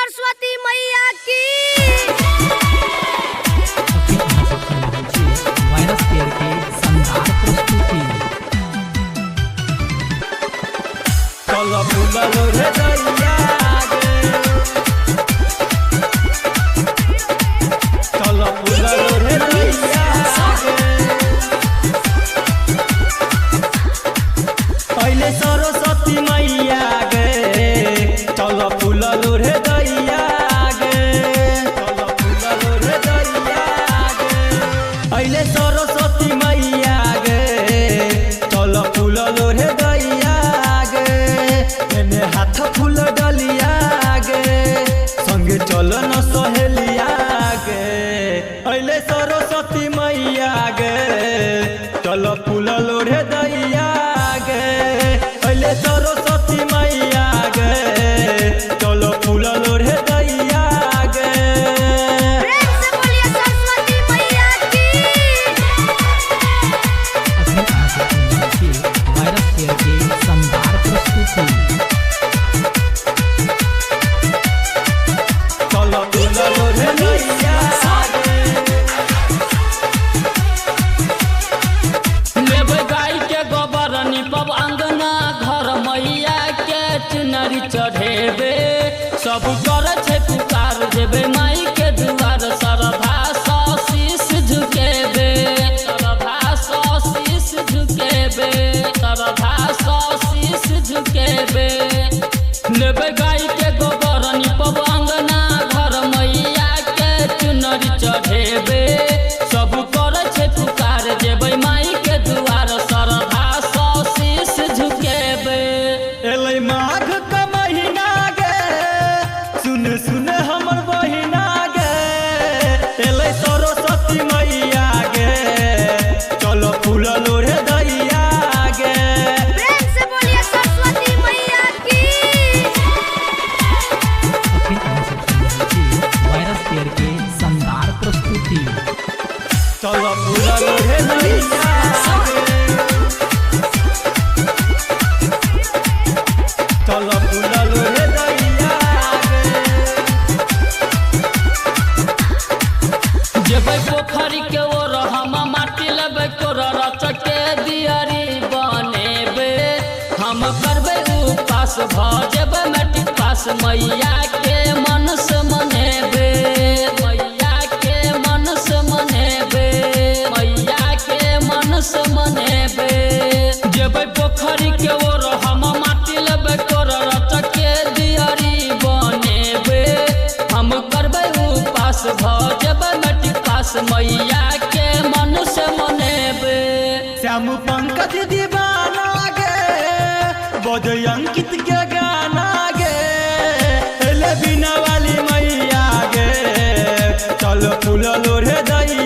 सरस्वती मैया की। Virus care के शानदार प्रस्तुति। चलो फूलो रे दैया चलो फूलो रे दैया पहले सरस्वती मैया गे चलो फूलो रे दैया गे चलो फूलो रे दैया गे पहले सरस्वती मैया गे चलो फूलो रे दैया गे एने हाथ फूल डलिया गे संगे चलो न सहेलिया गे पहले सरस्वती मैया गे चलो फूलो रे दैया गे पहले सरस्वती मैया गे चलो फूलो रे दैया गे। प्रेम से बोलिए सरस्वती मैया की। वायरस केयर के शानदार प्रस्तुति। चलो फूलो रे दैया लेबै गाय के गोबर निपब अंगना घर मैया के चुनरी चढ़ेबे सब कर छै पुकार देबे माई के दुआर सरधा शीश झुकेबे सरधा शीश झुकेबे सरधा शीश झुकेबे लेबै गाय के गोबर निपब अंगना घर मैया के चुनरी चढ़ेबे सब कर छै पुकार देबै माई के दुआर सरधा शीश झुकेबे। एलै माघ का महीना गे सुन सुन हमर बहिना गे एलै सरस्वती मैया गे चलो फूलो रे दैया गे। प्रेम से बोलिए सरस्वती मैया की। वायरस केयर के शानदार प्रस्तुति। चलो फूलो रे दैया गे चलो फूलो रे दैया गे जेबै पोखरी के ओर हम माटी लेबै कोरर चके दियरी बनेबे हम करबै उपास भ जेबै मैट्रिक पास मैया के मन से मनेबे मैया के मन से मनेबे मैया के मन से मनेबे जेबै पोखरी के ओर हम माटी लेबै कोरर चके दियरी बनेबे हम करबै उपास भ जेबै मैट्रिक पास मैया के मन से मनेबे। श्याम पंकज दीवाना गे बजै अंकित के गाना गे एले बिना वाली मैया गे चलो फूलो रे दैया